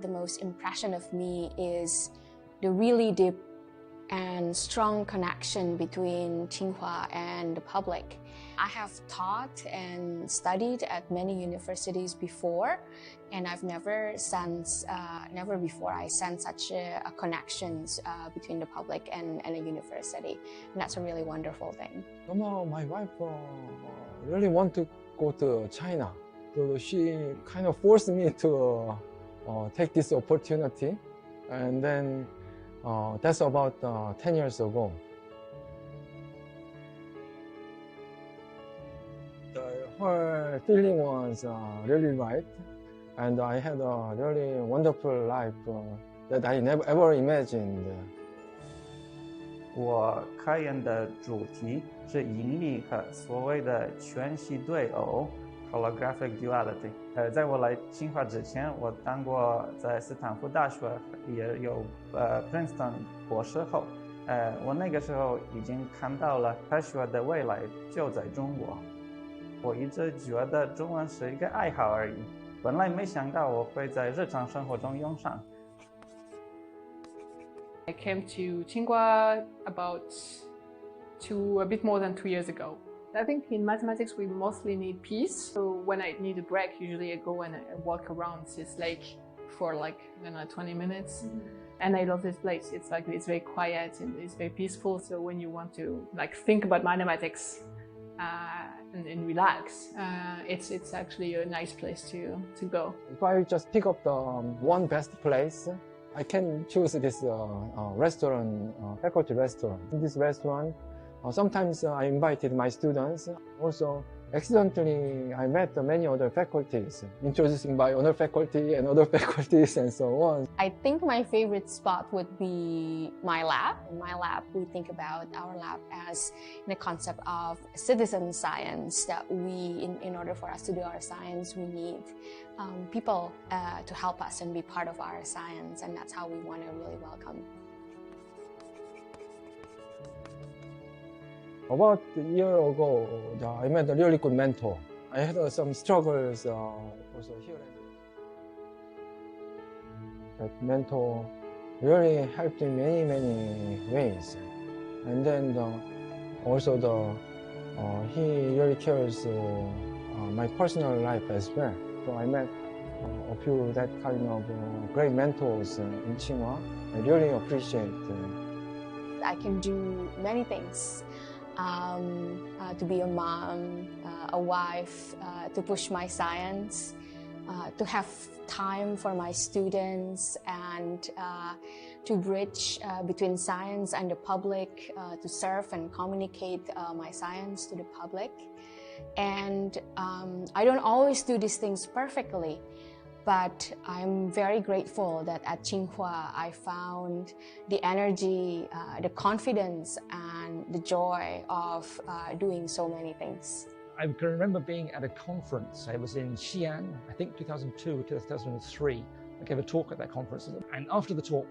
the most impression of me is the really deep and strong connection between Tsinghua and the public. I have taught and studied at many universities before, and I've never before I sensed such a connections between the public and a university. And that's a really wonderful thing. Somehow my wife really want to go to China. So she kind of forced me to take this opportunity. And then that's about 10 years ago. The whole feeling was really right. And I had a really wonderful life that I never ever imagined. 我开研的主题是引力和所谓的全息对偶 （holographic duality）。在我来清华之前，我当过在斯坦福大学，也有Princeton 博士后。我那个时候已经看到了科学的未来就在中国。我一直觉得中文是一个爱好而已，本来没想到我会在日常生活中用上。 I came to Tsinghua about a bit more than 2 years ago. I think in mathematics we mostly need peace. So when I need a break, usually I go and I walk around this lake for like 20 minutes. And I love this place. It's very quiet and it's very peaceful. So when you want to think about mathematics and relax, it's actually a nice place to go. If I just pick up the one best place, I can choose this restaurant, faculty restaurant. In this restaurant, sometimes I invited my students. Also, accidentally, I met many other faculties, introducing my other faculty and other faculties and so on. I think my favorite spot would be my lab. In my lab, we think about our lab as the concept of citizen science, that in order for us to do our science, we need people to help us and be part of our science, and that's how we want to really welcome. About a year ago, I met a really good mentor. I had some struggles also here. That mentor really helped in many ways. And then also he really cares my personal life as well. So I met a few that kind of great mentors in Tsinghua. I really appreciate. I can do many things. To be a mom, a wife, to push my science, to have time for my students, and to bridge between science and the public, to serve and communicate my science to the public. And I don't always do these things perfectly, but I'm very grateful that at Tsinghua I found the energy, the confidence, and the joy of doing so many things. I can remember being at a conference. I was in Xi'an, I think 2002 or 2003. I gave a talk at that conference, and after the talk,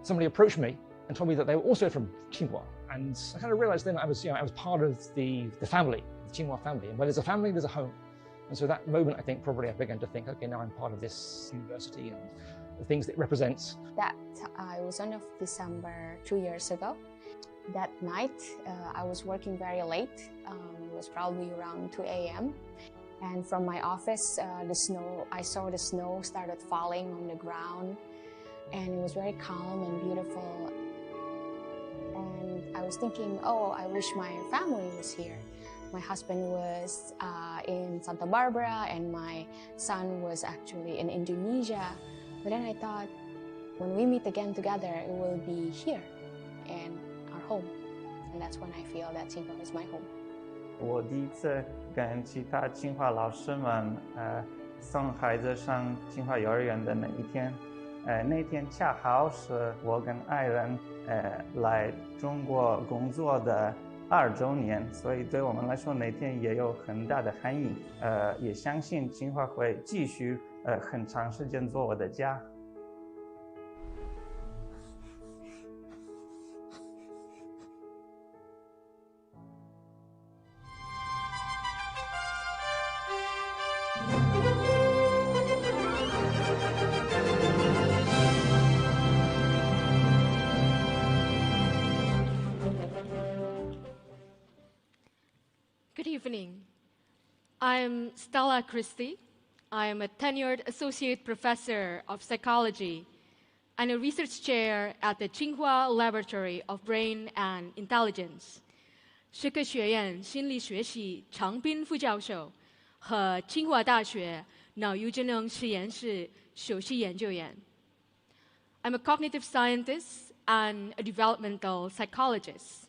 somebody approached me and told me that they were also from Tsinghua. And I kind of realized then I was part of the family, the Tsinghua family. And where there's a family, there's a home. And so that moment, I think, probably I began to think, okay, now I'm part of this university and the things that it represents. That was on of December 2 years ago. That night, I was working very late. It was probably around 2 a.m. And from my office, I saw the snow started falling on the ground. And it was very calm and beautiful. And I was thinking, oh, I wish my family was here. My husband was in Santa Barbara and my son was actually in Indonesia. But then I thought, when we meet again together, it will be here in our home. And that's when I feel that Tsinghua is my home. 我第一次跟其他清华老师们送孩子上清华幼儿园的那一天，那天恰好是我跟爱人来中国工作的2周年，所以对我们来说那天也有很大的含义。也相信清华会继续很长时间做我的家。evening. I'm Stella Christie. I'm a tenured associate professor of psychology and a research chair at the Tsinghua Laboratory of Brain and Intelligence. 社科学院心理学系长滨副教授和清华大学脑优智能实验室首席研究员。I'm a cognitive scientist and a developmental psychologist.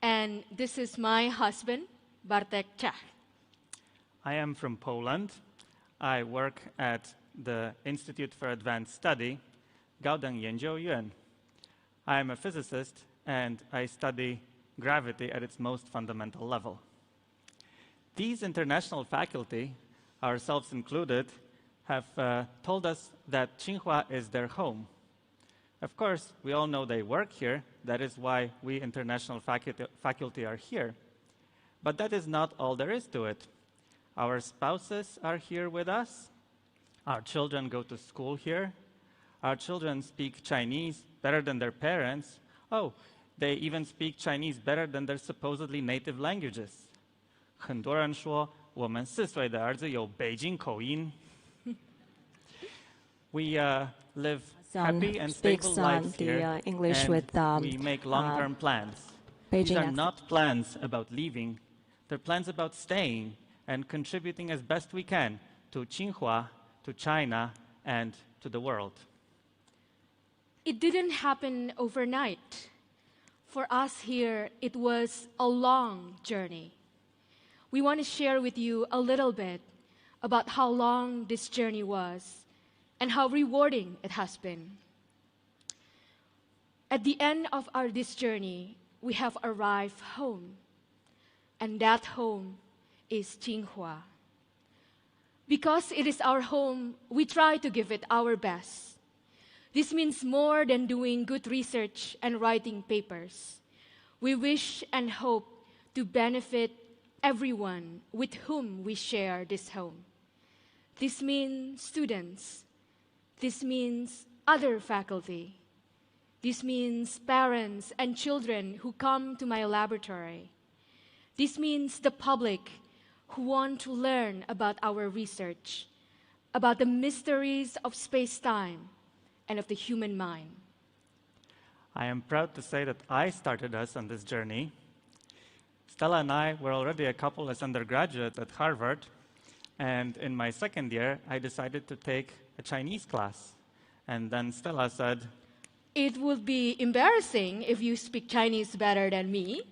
And this is my husband, Bartek Czech. I am from Poland. I work at the Institute for Advanced Study, Gaudang研究院. I am a physicist and I study gravity at its most fundamental level. These international faculty, ourselves included, have told us that Tsinghua is their home. Of course, we all know they work here. That is why we international faculty are here. But that is not all there is to it. Our spouses are here with us. Our children go to school here. Our children speak Chinese better than their parents. Oh, they even speak Chinese better than their supposedly native languages. 很多人说我们4岁的儿子有北京口音。We live happy and stable lives here, English and with, we make long-term plans. Beijing These are accent. not plans about leaving. They're plans about staying and contributing as best we can to Tsinghua, to China, and to the world. It didn't happen overnight. For us here, it was a long journey. We want to share with you a little bit about how long this journey was and how rewarding it has been. At the end of this journey, we have arrived home, and that home is Tsinghua. Because it is our home, we try to give it our best. This means more than doing good research and writing papers. We wish and hope to benefit everyone with whom we share this home. This means students. This means other faculty. This means parents and children who come to my laboratory. This means the public who want to learn about our research, about the mysteries of space-time and of the human mind. I am proud to say that I started us on this journey. Stella and I were already a couple as undergraduates at Harvard, and in my second year, I decided to take a Chinese class. And then Stella said, "It would be embarrassing if you speak Chinese better than me.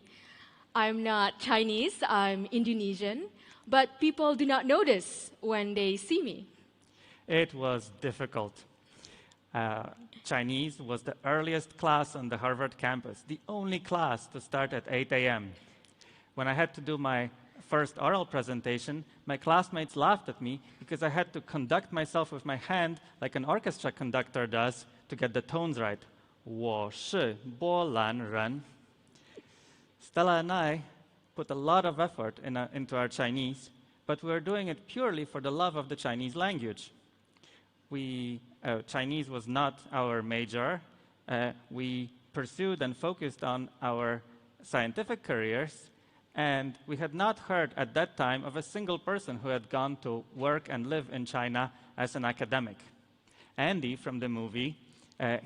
I'm not Chinese, I'm Indonesian, but people do not notice when they see me." It was difficult. Chinese was the earliest class on the Harvard campus, the only class to start at 8 a.m. When I had to do my first oral presentation, my classmates laughed at me because I had to conduct myself with my hand like an orchestra conductor does to get the tones right. 我是波兰人. Stella and I put a lot of effort into our Chinese, but we were doing it purely for the love of the Chinese language. Chinese was not our major. We pursued and focused on our scientific careers, and we had not heard at that time of a single person who had gone to work and live in China as an academic. Andy from the movie,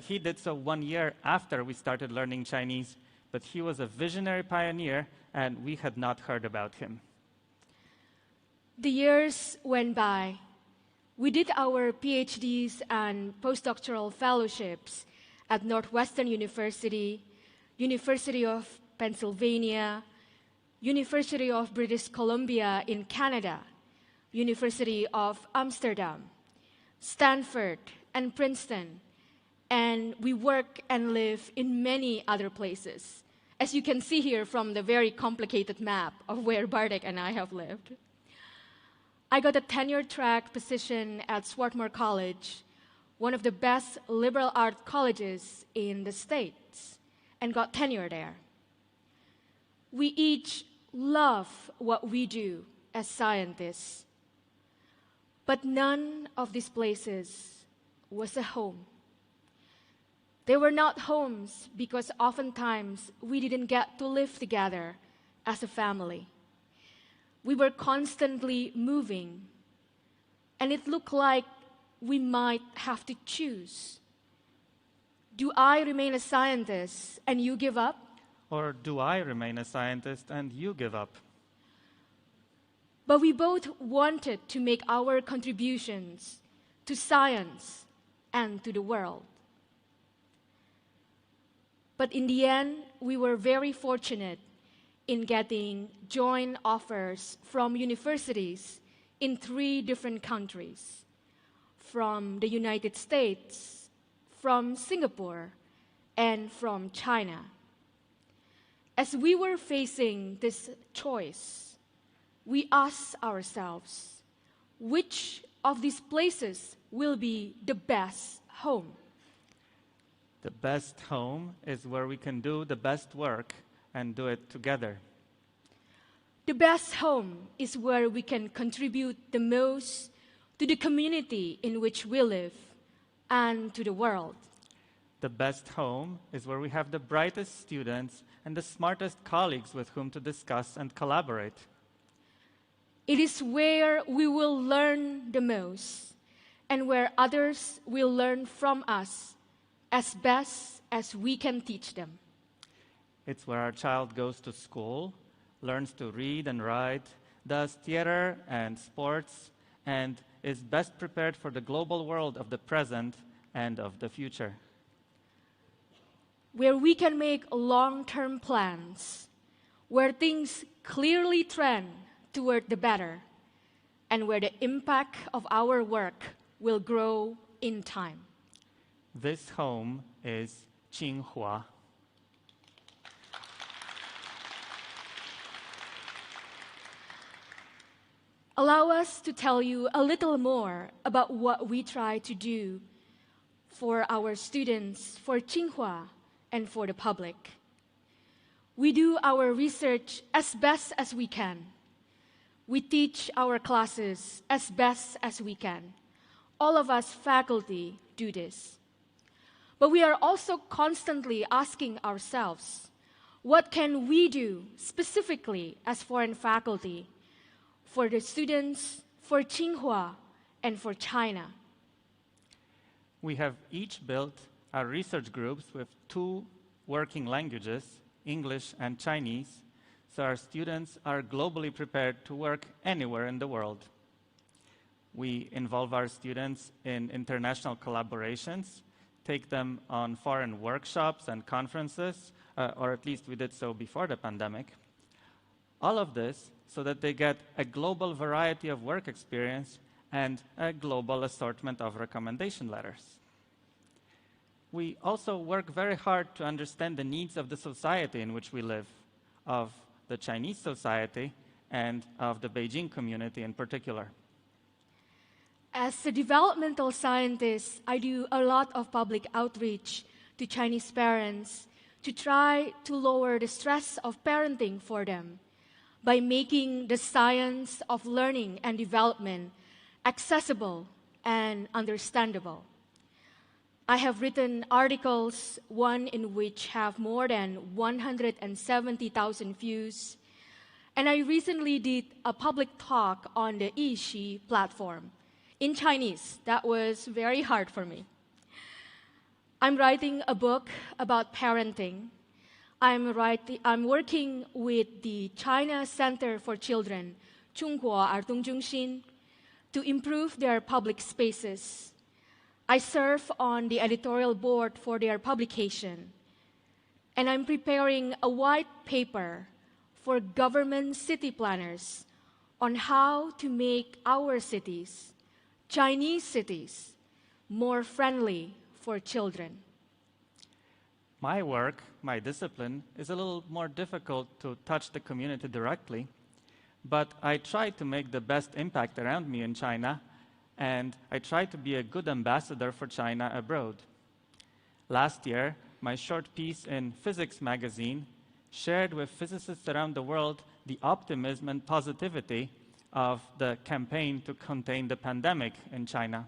he did so 1 year after we started learning Chinese, but he was a visionary pioneer, and we had not heard about him. The years went by. We did our PhDs and postdoctoral fellowships at Northwestern University, University of Pennsylvania, University of British Columbia in Canada, University of Amsterdam, Stanford, and Princeton. And we work and live in many other places, as you can see here from the very complicated map of where Bartek and I have lived. I got a tenure-track position at Swarthmore College, one of the best liberal arts colleges in the States, and got tenure there. We each love what we do as scientists, but none of these places was a home. They were not homes because oftentimes we didn't get to live together as a family. we were constantly moving, and it looked like we might have to choose. Do I remain a scientist and you give up? Or do I remain a scientist and you give up? But we both wanted to make our contributions to science and to the world. But in the end, we were very fortunate in getting joint offers from universities in 3 different countries, from the United States, from Singapore, and from China. As we were facing this choice, we asked ourselves, which of these places will be the best home? The best home is where we can do the best work and do it together. The best home is where we can contribute the most to the community in which we live and to the world. The best home is where we have the brightest students and the smartest colleagues with whom to discuss and collaborate. It is where we will learn the most and where others will learn from us as best as we can teach them. It's where our child goes to school, learns to read and write, does theater and sports, and is best prepared for the global world of the present and of the future. Where we can make long-term plans, where things clearly trend toward the better, and where the impact of our work will grow in time. This home is Tsinghua. Allow us to tell you a little more about what we try to do for our students, for Tsinghua, and for the public. We do our research as best as we can. We teach our classes as best as we can. All of us faculty do this. But we are also constantly asking ourselves, what can we do specifically as foreign faculty for the students, for Tsinghua, and for China? We have each built our research groups with 2 working languages, English and Chinese, so our students are globally prepared to work anywhere in the world. We involve our students in international collaborations, take them on foreign workshops and conferences, or at least we did so before the pandemic. All of this so that they get a global variety of work experience and a global assortment of recommendation letters. We also work very hard to understand the needs of the society in which we live, of the Chinese society and of the Beijing community in particular. As a developmental scientist, I do a lot of public outreach to Chinese parents to try to lower the stress of parenting for them by making the science of learning and development accessible and understandable. I have written articles, one in which have more than 170,000 views, and I recently did a public talk on the Yixi platform in Chinese. That was very hard for me. I'm writing a book about parenting. I'm working with the China Center for Children, Tsinghua Ardongjungxin, to improve their public spaces. I serve on the editorial board for their publication, and I'm preparing a white paper for government city planners on how to make our cities, Chinese cities, more friendly for children. My work, my discipline, is a little more difficult to touch the community directly, but I try to make the best impact around me in China, and I try to be a good ambassador for China abroad. Last year, my short piece in Physics magazine shared with physicists around the world the optimism and positivity of the campaign to contain the pandemic in China.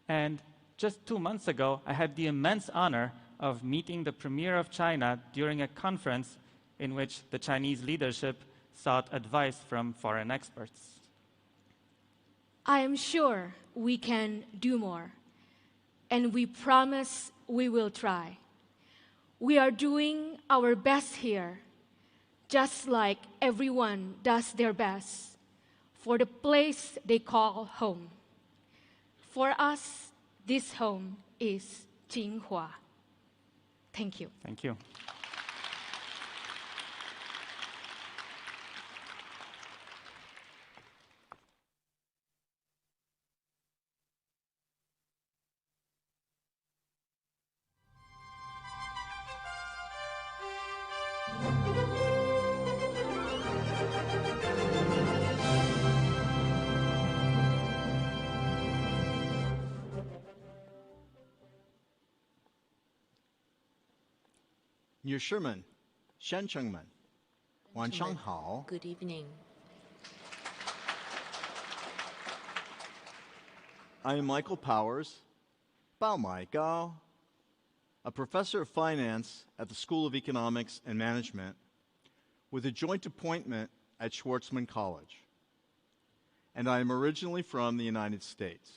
And just 2 months ago, I had the immense honor of meeting the Premier of China during a conference in which the Chinese leadership sought advice from foreign experts. I am sure we can do more, and we promise we will try. We are doing our best here, just like everyone does their best for the place they call home. For us, this home is Tsinghua. Thank you. Thank you. New Sherman, Shen Chengmen, Wan Changhao. Good evening. I am Michael Powers, Bao Mai Gao, a professor of finance at the School of Economics and Management with a joint appointment at Schwarzman College. And I am originally from the United States.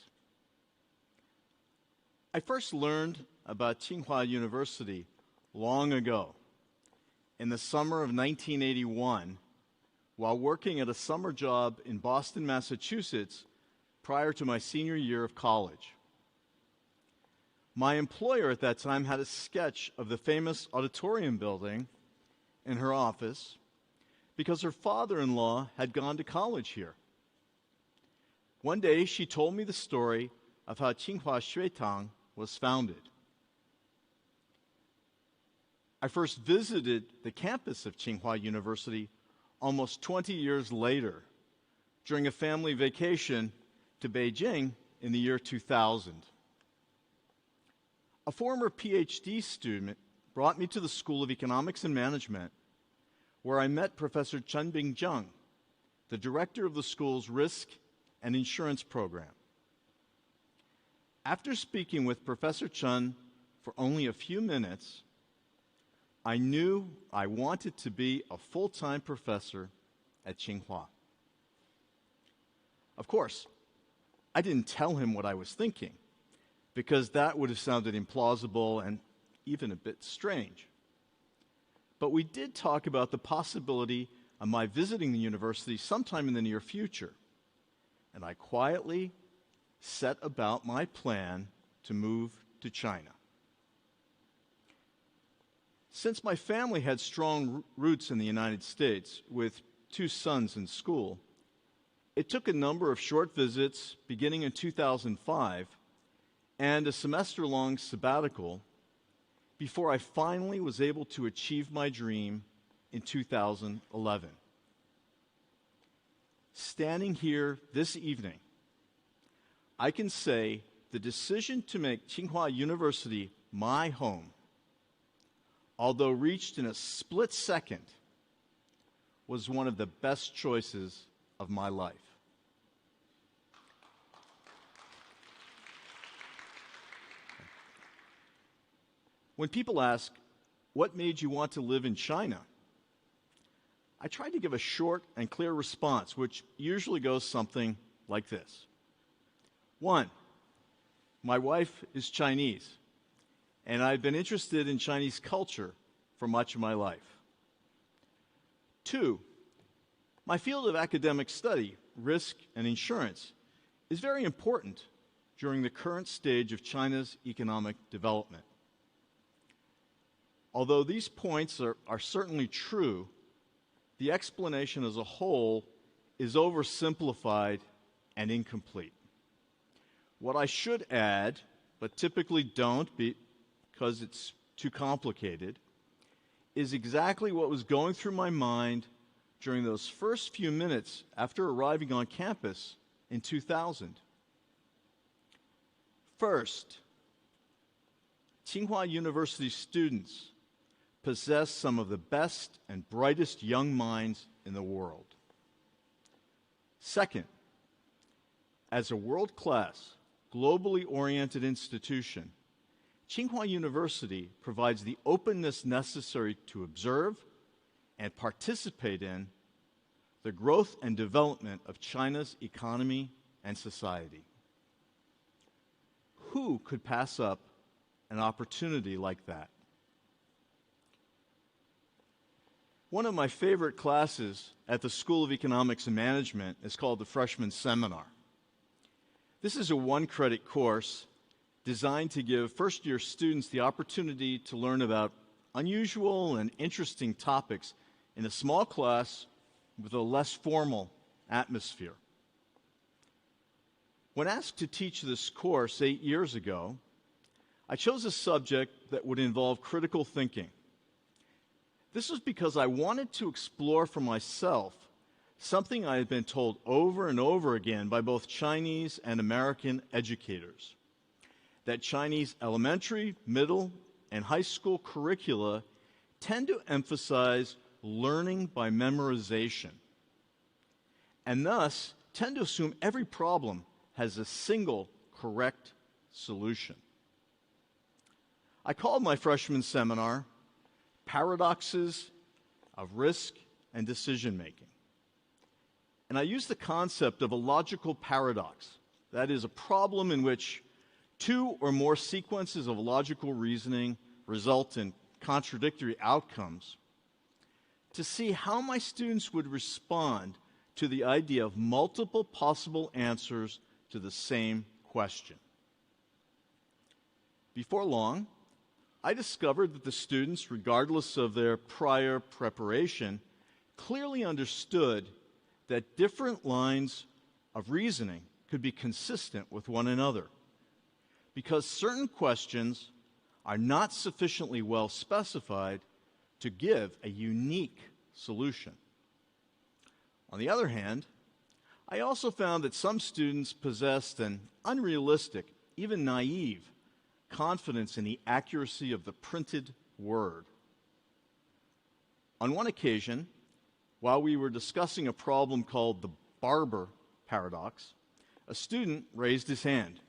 I first learned about Tsinghua University long ago, in the summer of 1981, while working at a summer job in Boston, Massachusetts, prior to my senior year of college. My employer at that time had a sketch of the famous auditorium building in her office because her father-in-law had gone to college here. One day, she told me the story of how Tsinghua Xuetang was founded. I first visited the campus of Tsinghua University almost 20 years later during a family vacation to Beijing in the year 2000. A former PhD student brought me to the School of Economics and Management, where I met Professor Chen Bingjiang, the director of the school's risk and insurance program. After speaking with Professor Chen for only a few minutes, I knew I wanted to be a full-time professor at Tsinghua. Of course, I didn't tell him what I was thinking, because that would have sounded implausible and even a bit strange. But we did talk about the possibility of my visiting the university sometime in the near future, and I quietly set about my plan to move to China. Since my family had strong roots in the United States, with 2 sons in school, it took a number of short visits beginning in 2005 and a semester-long sabbatical before I finally was able to achieve my dream in 2011. Standing here this evening, I can say the decision to make Tsinghua University my home, although reached in a split second, was one of the best choices of my life. When people ask, what made you want to live in China? I tried to give a short and clear response, which usually goes something like this. 1, my wife is Chinese, and I've been interested in Chinese culture for much of my life. 2, my field of academic study, risk and insurance, is very important during the current stage of China's economic development. Although these points are certainly true, the explanation as a whole is oversimplified and incomplete. What I should add, but typically don't because it's too complicated, is exactly what was going through my mind during those first few minutes after arriving on campus in 2000. First, Tsinghua University students possess some of the best and brightest young minds in the world. Second, as a world-class, globally oriented institution, Tsinghua University provides the openness necessary to observe and participate in the growth and development of China's economy and society. Who could pass up an opportunity like that? One of my favorite classes at the School of Economics and Management is called the Freshman Seminar. This is a one-credit course designed to give first-year students the opportunity to learn about unusual and interesting topics in a small class with a less formal atmosphere. When asked to teach this course 8 years ago, I chose a subject that would involve critical thinking. This was because I wanted to explore for myself something I had been told over and over again by both Chinese and American educators, that Chinese elementary, middle, and high school curricula tend to emphasize learning by memorization, and thus tend to assume every problem has a single correct solution. I called my freshman seminar Paradoxes of Risk and Decision Making. And I used the concept of a logical paradox, that is, a problem in which two or more sequences of logical reasoning result in contradictory outcomes, to see how my students would respond to the idea of multiple possible answers to the same question. Before long, I discovered that the students, regardless of their prior preparation, clearly understood that different lines of reasoning could be consistent with one another, because certain questions are not sufficiently well specified to give a unique solution. On the other hand, I also found that some students possessed an unrealistic, even naive, confidence in the accuracy of the printed word. On one occasion, while we were discussing a problem called the barber paradox, a student raised his hand.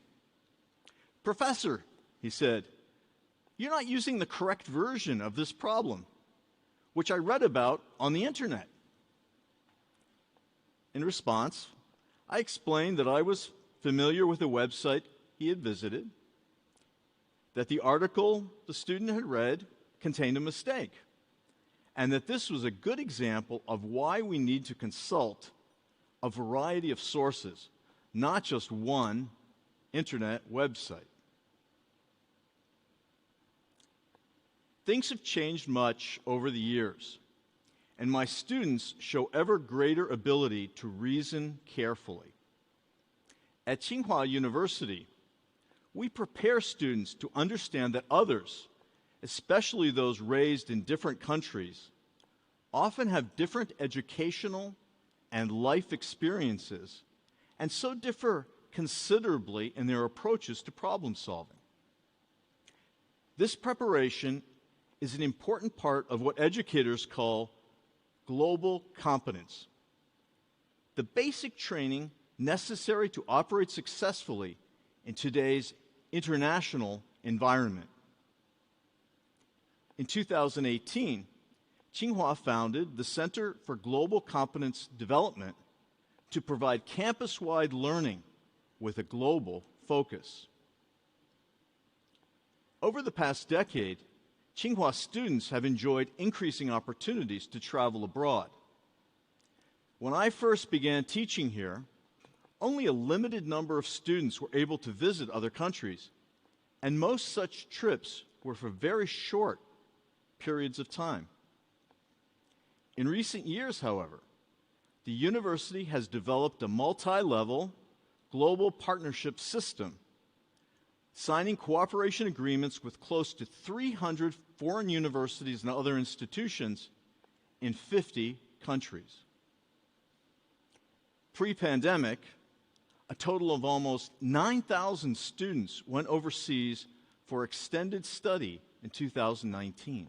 "Professor," he said, "you're not using the correct version of this problem, which I read about on the internet." In response, I explained that I was familiar with the website he had visited, that the article the student had read contained a mistake, and that this was a good example of why we need to consult a variety of sources, not just one internet website. Things have changed much over the years, and my students show ever greater ability to reason carefully. At Tsinghua University, we prepare students to understand that others, especially those raised in different countries, often have different educational and life experiences, and so differ considerably in their approaches to problem solving. This preparation is an important part of what educators call global competence, the basic training necessary to operate successfully in today's international environment. In 2018, Tsinghua founded the Center for Global Competence Development to provide campus-wide learning with a global focus. Over the past decade, Tsinghua students have enjoyed increasing opportunities to travel abroad. When I first began teaching here, only a limited number of students were able to visit other countries, and most such trips were for very short periods of time. In recent years, however, the university has developed a multi-level global partnership system, signing cooperation agreements with close to 300 foreign universities and other institutions in 50 countries. Pre-pandemic, a total of almost 9,000 students went overseas for extended study in 2019.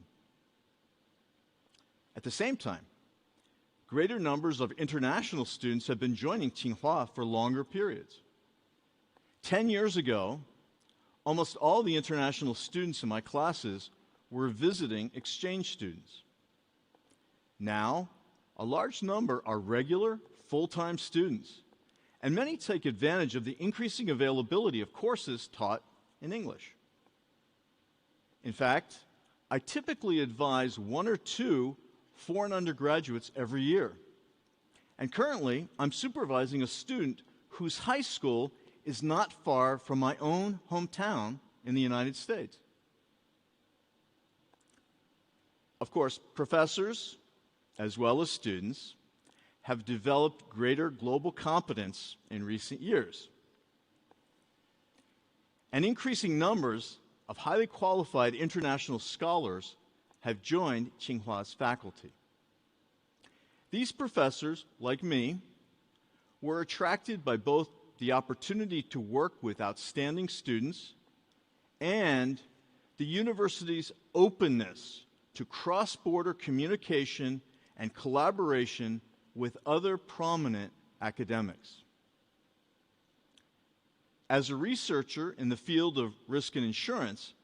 At the same time, greater numbers of international students have been joining Tsinghua for longer periods. 10 years ago, almost all the international students in my classes were visiting exchange students. Now, a large number are regular, full-time students, and many take advantage of the increasing availability of courses taught in English. In fact, I typically advise 1 or 2 foreign undergraduates every year. And currently, I'm supervising a student whose high school is not far from my own hometown in the United States. Of course, professors, as well as students, have developed greater global competence in recent years. And increasing numbers of highly qualified international scholars have joined Tsinghua's faculty. These professors, like me, were attracted by both the opportunity to work with outstanding students and the university's openness to cross-border communication and collaboration with other prominent academics. As a researcher in the field of risk and insurance,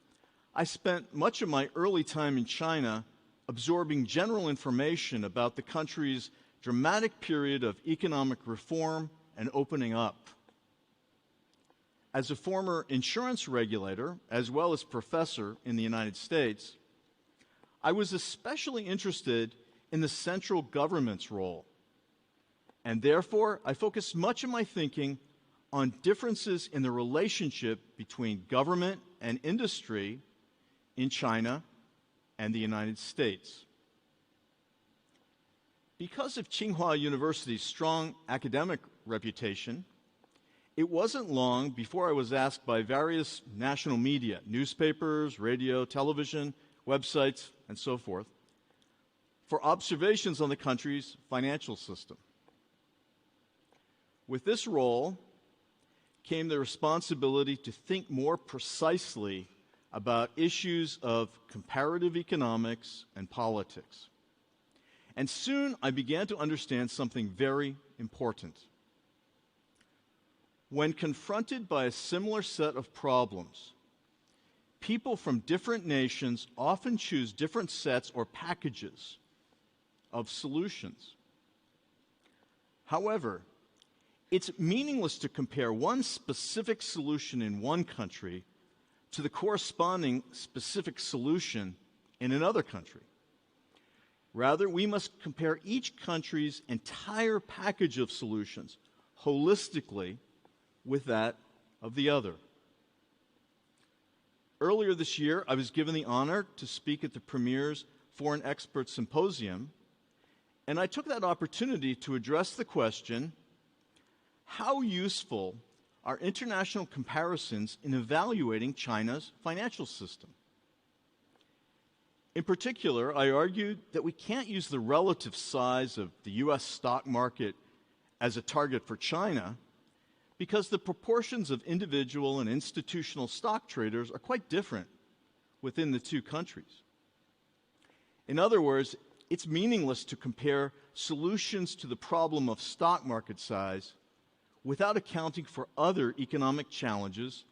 I spent much of my early time in China absorbing general information about the country's dramatic period of economic reform and opening up. As a former insurance regulator, as well as professor in the United States, I was especially interested in the central government's role. And therefore, I focused much of my thinking on differences in the relationship between government and industry in China and the United States. Because of Tsinghua University's strong academic reputation, it wasn't long before I was asked by various national media, newspapers, radio, television, websites, and so forth, for observations on the country's financial system. With this role came the responsibility to think more precisely about issues of comparative economics and politics. And soon I began to understand something very important. When confronted by a similar set of problems, people from different nations often choose different sets or packages of solutions. However, it's meaningless to compare one specific solution in one country to the corresponding specific solution in another country. Rather, we must compare each country's entire package of solutions holistically with that of the other. Earlier this year, I was given the honor to speak at the Premier's Foreign Expert Symposium, and I took that opportunity to address the question, how useful are international comparisons in evaluating China's financial system? In particular, I argued that we can't use the relative size of the US stock market as a target for China because the proportions of individual and institutional stock traders are quite different within the two countries. In other words, it's meaningless to compare solutions to the problem of stock market size without accounting for other economic challenges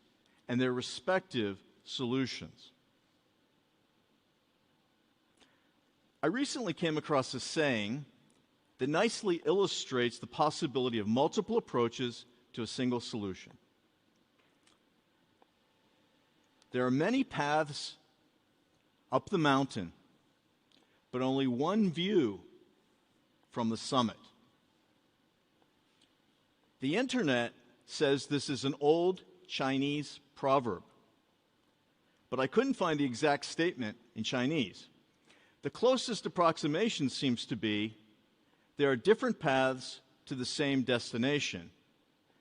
and their respective solutions. I recently came across a saying that nicely illustrates the possibility of multiple approaches to a single solution. There are many paths up the mountain, but only one view from the summit. The internet says this is an old Chinese proverb, but I couldn't find the exact statement in Chinese. The closest approximation seems to be there are different paths to the same destination.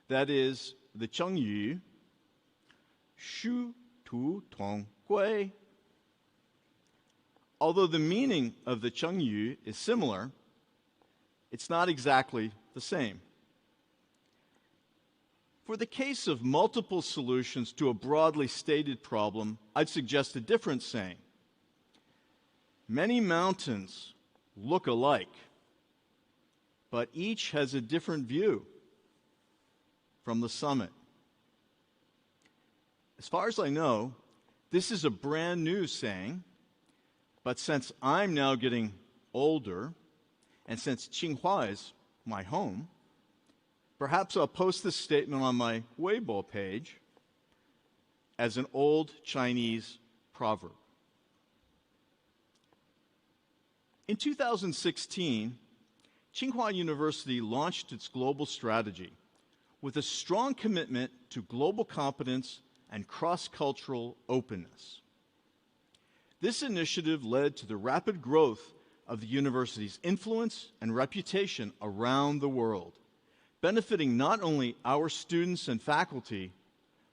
That is the Chengyu, Shu Tu Tong Gui. Although the meaning of the Chengyu is similar, it's not exactly the same. For the case of multiple solutions to a broadly stated problem, I'd suggest a different saying. Many mountains look alike, but each has a different view from the summit. As far as I know, this is a brand new saying, but since I'm now getting older And since Tsinghua is my home, perhaps I'll post this statement on my Weibo page as an old Chinese proverb. In 2016, Tsinghua University launched its global strategy with a strong commitment to global competence and cross-cultural openness. This initiative led to the rapid growth of the university's influence and reputation around the world, benefiting not only our students and faculty,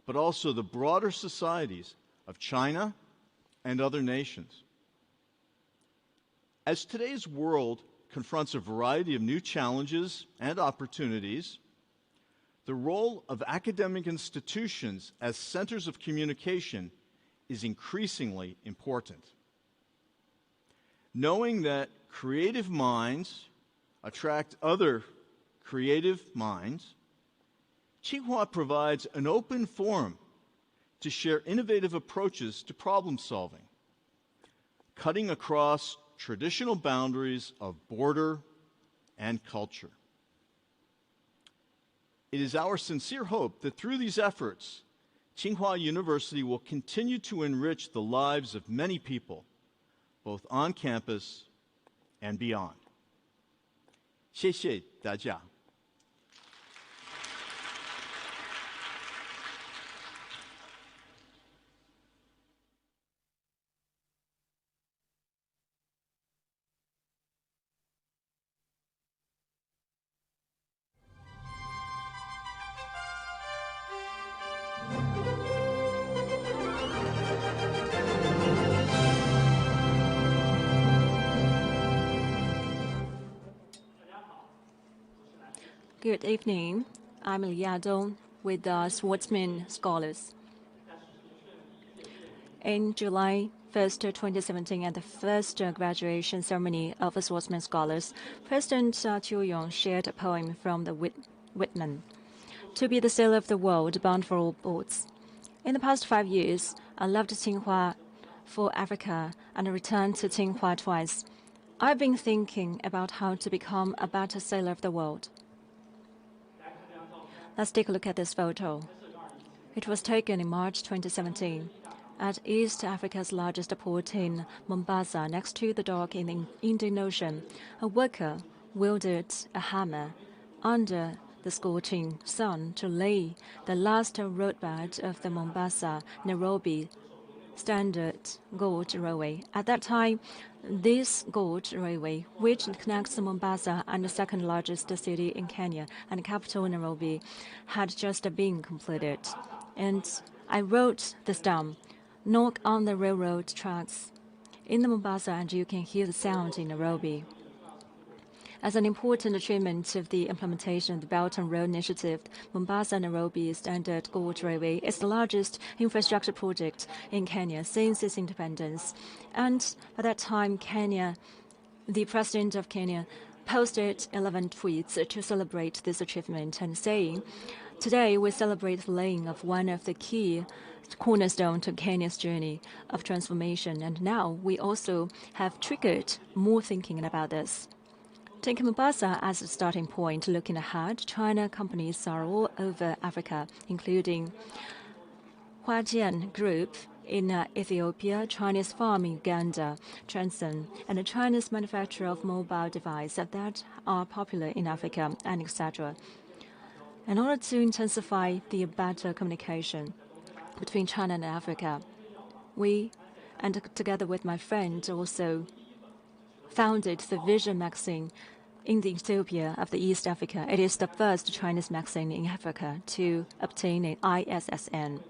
but also the broader societies of China and other nations. As today's world confronts a variety of new challenges and opportunities, the role of academic institutions as centers of communication is increasingly important. Knowing that creative minds attract other creative minds, Tsinghua provides an open forum to share innovative approaches to problem solving, cutting across traditional boundaries of border and culture. It is our sincere hope that through these efforts, Tsinghua University will continue to enrich the lives of many people, both on campus and beyond. 谢谢大家。Good evening. I'm Li Yadong with the Schwartzman Scholars. In July 1st, 2017, at the first graduation ceremony of the Schwartzman Scholars, President Chiu Yong shared a poem from the Whitman, "To be the sailor of the world, bound for all ports." In the past 5 years, I left Tsinghua for Africa and returned to Tsinghua twice. I've been thinking about how to become a better sailor of the world. Let's take a look at this photo. It was taken in March 2017 at East Africa's largest port in Mombasa, next to the dock in the Indian Ocean. A worker wielded a hammer under the scorching sun to lay the last roadbed of the Mombasa-Nairobi Standard Gauge Railway. At that time, this gauge railway, which connects Mombasa and the second largest city in Kenya and the capital Nairobi, had just been completed. And I wrote this down: "Knock on the railroad tracks in the Mombasa and you can hear the sound in Nairobi." As an important achievement of the implementation of the Belt and Road Initiative, Mombasa-Nairobi Standard Gauge Railway is the largest infrastructure project in Kenya since its independence. And by that time, the president of Kenya, posted 11 tweets to celebrate this achievement and saying, "Today we celebrate the laying of one of the key cornerstone to Kenya's journey of transformation, and now we also have triggered more thinking about this." Taking Mombasa as a starting point, looking ahead, China companies are all over Africa, including Huajian Group in Ethiopia, Chinese Farm in Uganda, Transson, and a Chinese manufacturer of mobile devices that are popular in Africa, and etc. In order to intensify the better communication between China and Africa, we, and together with my friend, also founded the Vision magazine in the Ethiopia of the East Africa. It is the first Chinese magazine in Africa to obtain an ISSN.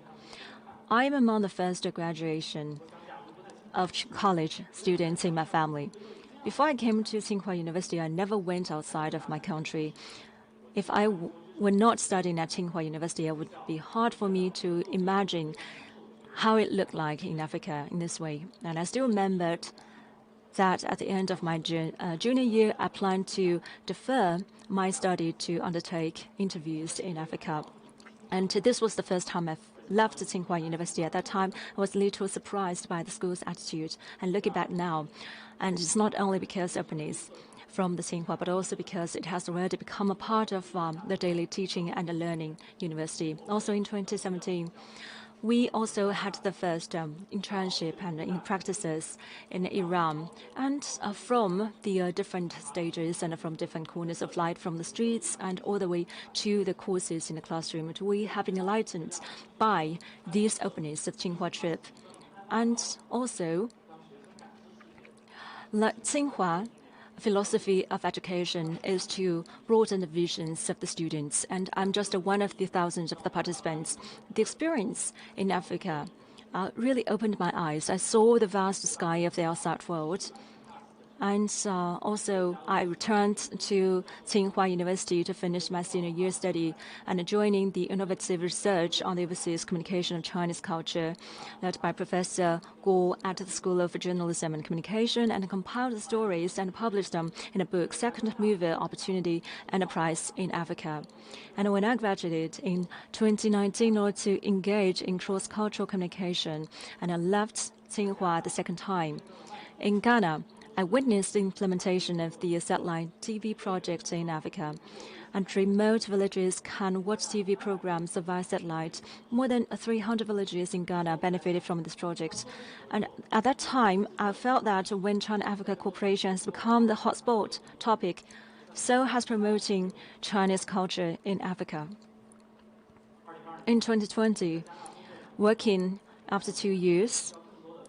I am among the first graduation of college students in my family. Before I came to Tsinghua University, I never went outside of my country. If I were not studying at Tsinghua University, it would be hard for me to imagine how it looked like in Africa in this way. And I still remembered that at the end of my junior year, I planned to defer my study to undertake interviews in Africa. And this was the first time I've left Tsinghua University. At that time, I was a little surprised by the school's attitude. And looking back now, and it's not only because of openness. from the Tsinghua, but also because it has already become a part of the daily teaching and learning university. Also in 2017, we also had the first internship and in practices in Iran. And from the different stages and from different corners of light, from the streets and all the way to the courses in the classroom, we have been enlightened by this openness of Tsinghua trip. And also, Tsinghua philosophy of education is to broaden the visions of the students, and I'm just one of the thousands of the participants. The experience in Africa really opened my eyes. I saw the vast sky of the outside world. And also, I returned to Tsinghua University to finish my senior year study and joining the innovative research on the overseas communication of Chinese culture, led by Professor Guo at the School of Journalism and Communication, and compiled the stories and published them in a book, Second Mover Opportunity Enterprise in Africa. And when I graduated in 2019, in order to engage in cross-cultural communication, and I left Tsinghua the second time. In Ghana, I witnessed the implementation of the satellite TV project in Africa, and remote villages can watch TV programs via satellite. More than 300 villages in Ghana benefited from this project. And at that time, I felt that when China-Africa cooperation has become the hotspot topic, so has promoting Chinese culture in Africa. In 2020, working after 2 years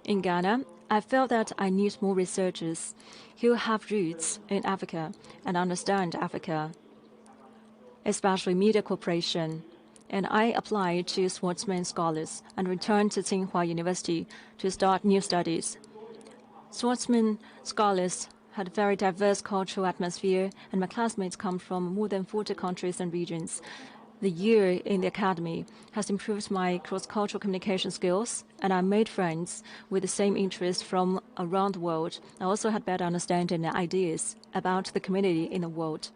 in Ghana, I felt that I need more researchers who have roots in Africa and understand Africa, especially media cooperation. And I applied to Schwarzman Scholars and returned to Tsinghua University to start new studies. Schwarzman Scholars had a very diverse cultural atmosphere, and my classmates come from more than 40 countries and regions. The year in the academy has improved my cross-cultural communication skills, and I made friends with the same interests from around the world. I also had better understanding and ideas about the community in the world.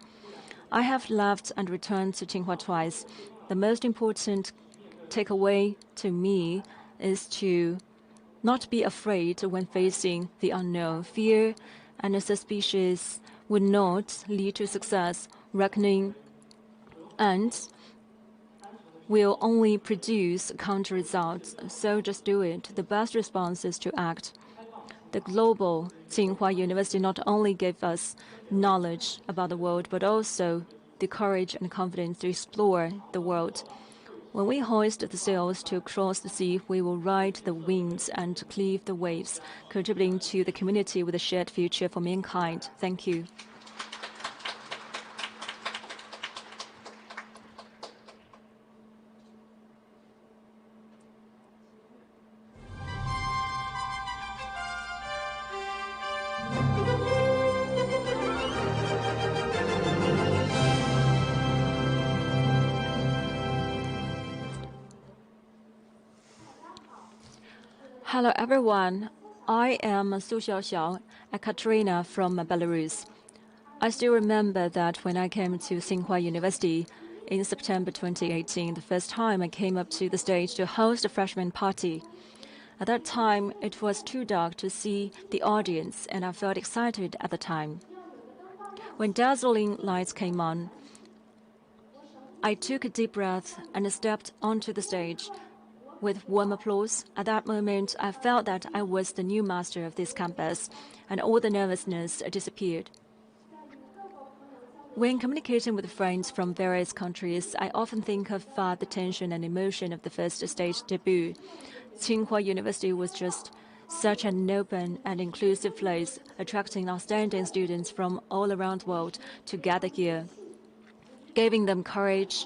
I have left and returned to Tsinghua twice. The most important takeaway to me is to not be afraid when facing the unknown. Fear and suspicion would not lead to success, reckoning, and will only produce counter results. So just do it. The best response is to act. The global Tsinghua University not only gave us knowledge about the world, but also the courage and confidence to explore the world. When we hoist the sails to cross the sea, we will ride the winds and cleave the waves, contributing to the community with a shared future for mankind. Thank you. Hello, everyone. I am Su Xiaoxiao, Ekaterina from Belarus. I still remember that when I came to Tsinghua University in September 2018, the first time I came up to the stage to host a freshman party. At that time, it was too dark to see the audience, and I felt excited at the time. When dazzling lights came on, I took a deep breath and stepped onto the stage. With warm applause, at that moment, I felt that I was the new master of this campus, and all the nervousness disappeared. When communicating with friends from various countries, I often think of the tension and emotion of the first stage debut. Tsinghua University was just such an open and inclusive place, attracting outstanding students from all around the world to gather here, giving them courage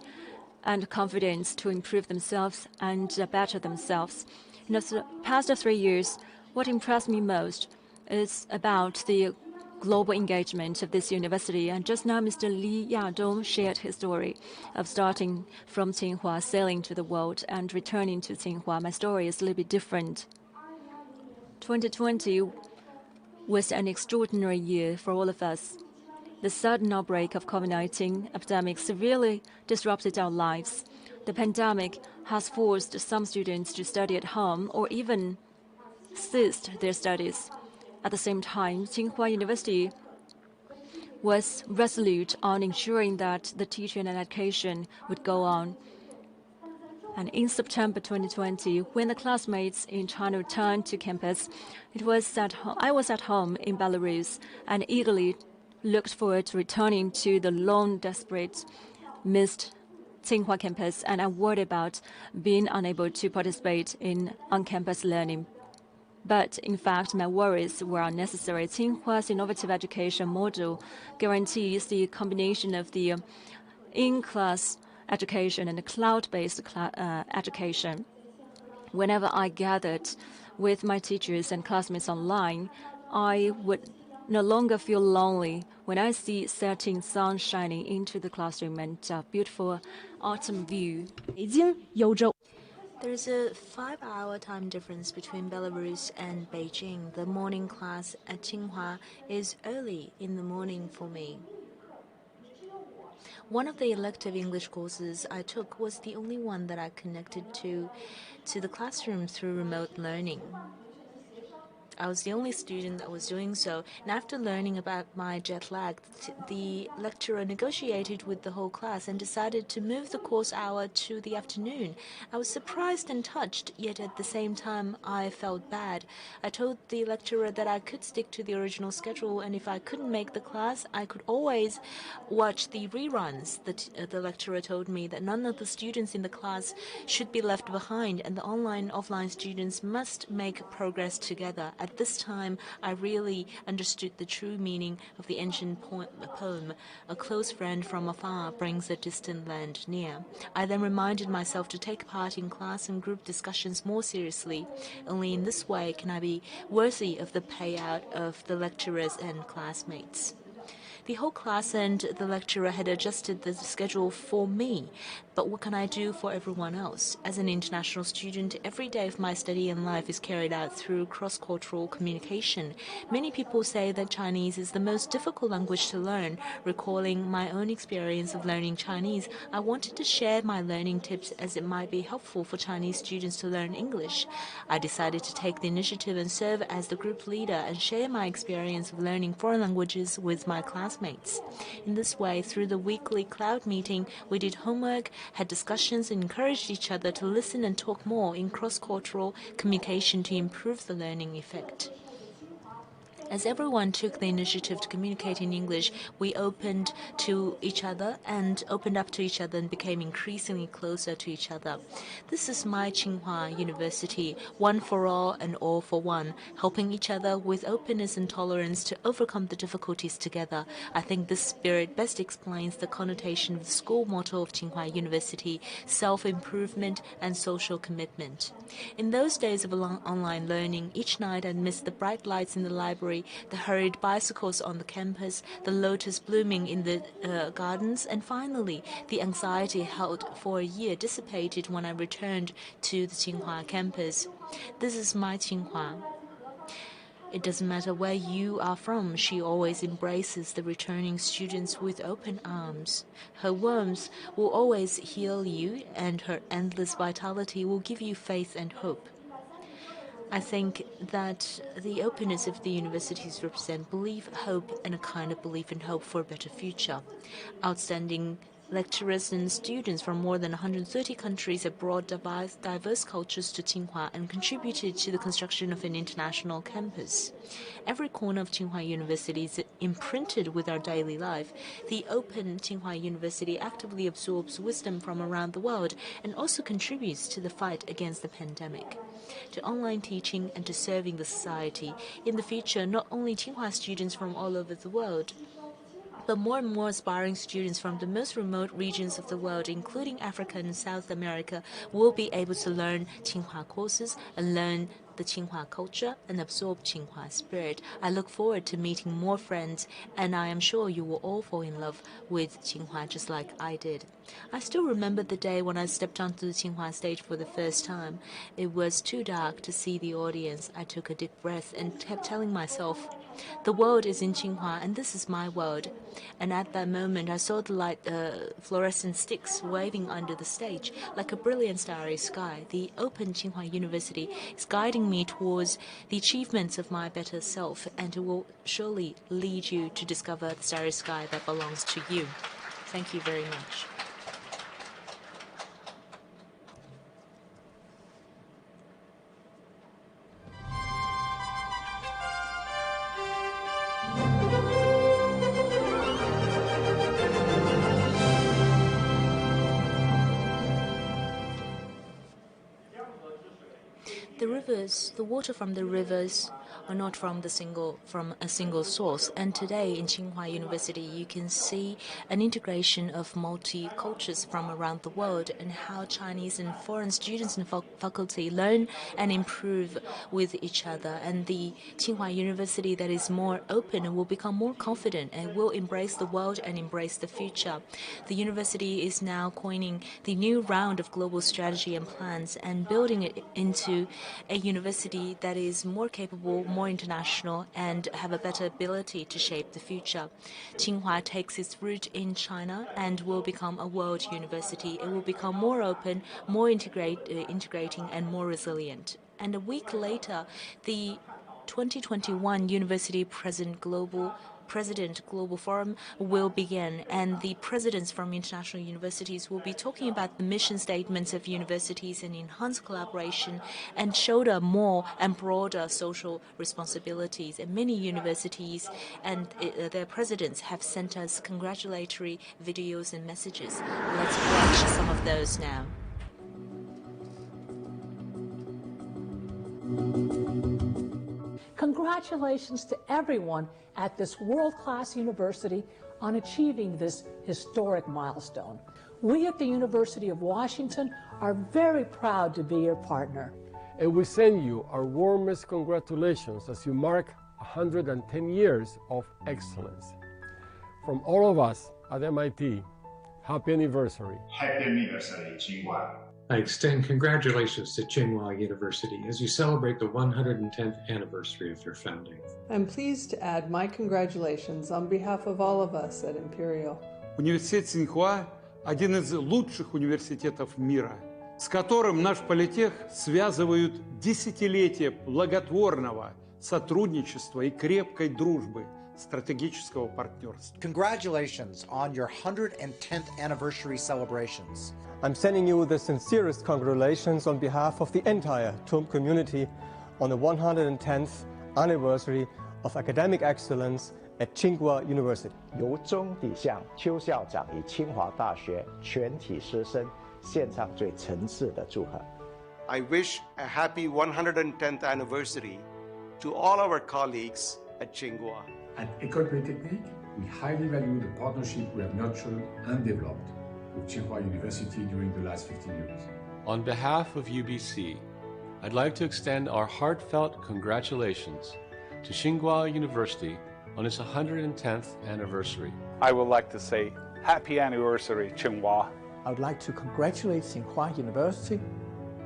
and confidence to improve themselves and better themselves. In the past 3 years, what impressed me most is about the global engagement of this university. And just now, Mr. Li Yadong shared his story of starting from Tsinghua, sailing to the world, and returning to Tsinghua. My story is a little bit different. 2020 was an extraordinary year for all of us. The sudden outbreak of COVID-19 epidemic severely disrupted our lives. The pandemic has forced some students to study at home or even ceased their studies. At the same time, Tsinghua University was resolute on ensuring that the teaching and education would go on. And in September 2020, when the classmates in China returned to campus, I was at home in Belarus and eagerly looked forward to returning to the long, desperate, missed Tsinghua campus, and I worried about being unable to participate in on-campus learning. But in fact, my worries were unnecessary. Tsinghua's innovative education model guarantees the combination of the in-class education and the cloud-based education. Whenever I gathered with my teachers and classmates online, I would no longer feel lonely when I see setting sun shining into the classroom and a beautiful autumn view. There's a 5-hour time difference between Belarus and Beijing. The morning class at Tsinghua is early in the morning for me. One of the elective English courses I took was the only one that I connected to the classroom through remote learning. I was the only student that was doing so, and after learning about my jet lag, the lecturer negotiated with the whole class and decided to move the course hour to the afternoon. I was surprised and touched, yet at the same time I felt bad. I told the lecturer that I could stick to the original schedule, and if I couldn't make the class, I could always watch the reruns. The lecturer told me that none of the students in the class should be left behind, and the online and offline students must make progress together. At this time, I really understood the true meaning of the ancient poem, "A close friend from afar brings a distant land near." I then reminded myself to take part in class and group discussions more seriously. Only in this way can I be worthy of the payout of the lecturers and classmates. The whole class and the lecturer had adjusted the schedule for me, but what can I do for everyone else? As an international student, every day of my study and life is carried out through cross-cultural communication. Many people say that Chinese is the most difficult language to learn. Recalling my own experience of learning Chinese, I wanted to share my learning tips as it might be helpful for Chinese students to learn English. I decided to take the initiative and serve as the group leader and share my experience of learning foreign languages with my classmates. In this way, through the weekly cloud meeting, we did homework, had discussions, and encouraged each other to listen and talk more in cross-cultural communication to improve the learning effect. As everyone took the initiative to communicate in English, we opened up to each other and became increasingly closer to each other. This is my Tsinghua University, one for all and all for one, helping each other with openness and tolerance to overcome the difficulties together. I think this spirit best explains the connotation of the school motto of Tsinghua University, self-improvement and social commitment. In those days of online learning, each night I missed the bright lights in the library, the hurried bicycles on the campus, the lotus blooming in the gardens, and finally, the anxiety held for a year dissipated when I returned to the Tsinghua campus. This is my Tsinghua. It doesn't matter where you are from, she always embraces the returning students with open arms. Her warmth will always heal you, and her endless vitality will give you faith and hope. I think that the openness of the universities represent belief, hope, and a kind of belief and hope for a better future. Outstanding lecturers and students from more than 130 countries have brought diverse cultures to Tsinghua and contributed to the construction of an international campus. Every corner of Tsinghua University is imprinted with our daily life. The open Tsinghua University actively absorbs wisdom from around the world and also contributes to the fight against the pandemic, to online teaching and to serving the society. In the future, not only Tsinghua students from all over the world, but more and more aspiring students from the most remote regions of the world, including Africa and South America, will be able to learn Tsinghua courses and learn the Tsinghua culture and absorb Tsinghua spirit. I look forward to meeting more friends, and I am sure you will all fall in love with Tsinghua just like I did. I still remember the day when I stepped onto the Tsinghua stage for the first time. It was too dark to see the audience. I took a deep breath and kept telling myself, The world is in Tsinghua, and this is my world. And at that moment, I saw the light, fluorescent sticks waving under the stage, like a brilliant starry sky. The open Tsinghua University is guiding me towards the achievements of my better self, and it will surely lead you to discover the starry sky that belongs to you. Thank you very much. The rivers, the water from the rivers are not from a single source. And today in Tsinghua University, you can see an integration of multi-cultures from around the world, and how Chinese and foreign students and faculty learn and improve with each other. And the Tsinghua University that is more open and will become more confident and will embrace the world and embrace the future. The university is now coining the new round of global strategy and plans and building it into a university that is more capable, more international, and have a better ability to shape the future. Tsinghua takes its root in China and will become a world university. It will become more open, more integrating, and more resilient. And a week later, the 2021 University President Global Forum will begin, and the presidents from international universities will be talking about the mission statements of universities and enhance collaboration and shoulder more and broader social responsibilities. And many universities and their presidents have sent us congratulatory videos and messages. Let's watch some of those now. Congratulations to everyone at this world-class university on achieving this historic milestone. We at the University of Washington are very proud to be your partner. And we send you our warmest congratulations as you mark 110 years of excellence. From all of us at MIT, happy anniversary. Happy anniversary, Tsinghua. I extend congratulations to Tsinghua University as you celebrate the 110th anniversary of your founding. I'm pleased to add my congratulations on behalf of all of us at Imperial. Университет Тсиньхуа – один из лучших университетов мира, с которым наш политех связывают десятилетия благотворного сотрудничества и крепкой дружбы, стратегического партнерства. Congratulations on your 110th anniversary celebrations. I'm sending you the sincerest congratulations on behalf of the entire TUM community on the 110th anniversary of academic excellence at Tsinghua University. 由衷地向邱校长与清华大学全体师生献上最诚挚的祝贺。I wish a happy 110th anniversary to all our colleagues at Tsinghua. At École Polytechnique, we highly value the partnership we have nurtured and developed with Tsinghua University during the last 15 years. On behalf of UBC, I'd like to extend our heartfelt congratulations to Tsinghua University on its 110th anniversary. I would like to say happy anniversary, Tsinghua. I would like to congratulate Tsinghua University.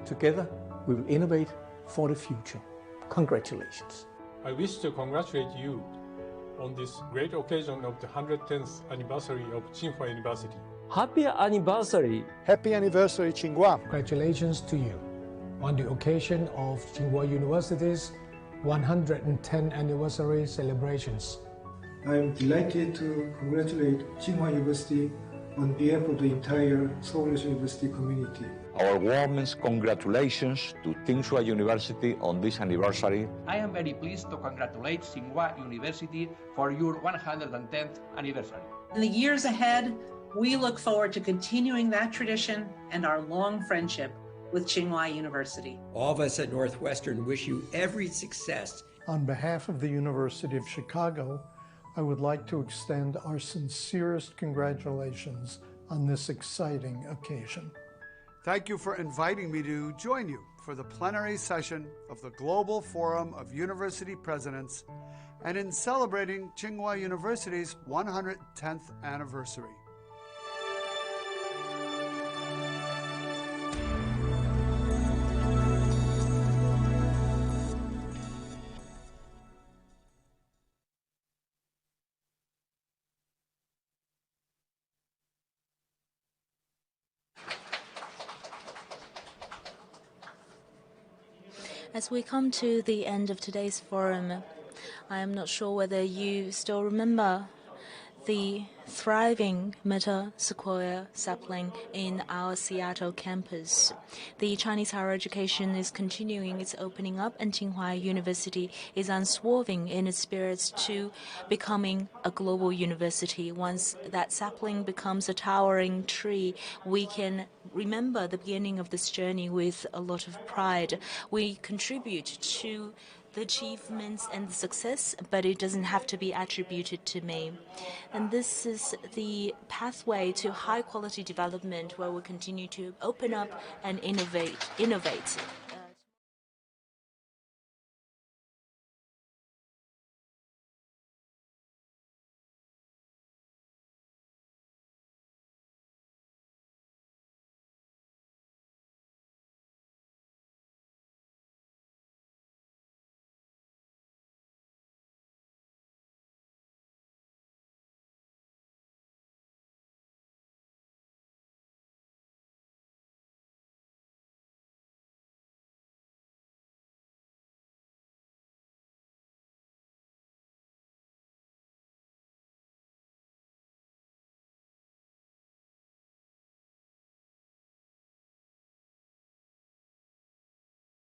Together, we will innovate for the future. Congratulations. I wish to congratulate you on this great occasion of the 110th anniversary of Tsinghua University. Happy anniversary! Happy anniversary, Tsinghua! Congratulations to you on the occasion of Tsinghua University's 110th anniversary celebrations. I am delighted to congratulate Tsinghua University on behalf of the entire Seoul University community. Our warmest congratulations to Tsinghua University on this anniversary. I am very pleased to congratulate Tsinghua University for your 110th anniversary. In the years ahead, we look forward to continuing that tradition and our long friendship with Tsinghua University. All of us at Northwestern wish you every success. On behalf of the University of Chicago, I would like to extend our sincerest congratulations on this exciting occasion. Thank you for inviting me to join you for the plenary session of the Global Forum of University Presidents and in celebrating Tsinghua University's 110th anniversary. As we come to the end of today's forum, I am not sure whether you still remember the thriving Meta Sequoia sapling in our Seattle campus. The Chinese higher education is continuing its opening up, and Tsinghua University is unswerving in its spirits to becoming a global university. Once that sapling becomes a towering tree, we can remember the beginning of this journey with a lot of pride. We contribute to the achievements and the success, but it doesn't have to be attributed to me. And this is the pathway to high quality development where we continue to open up and innovate.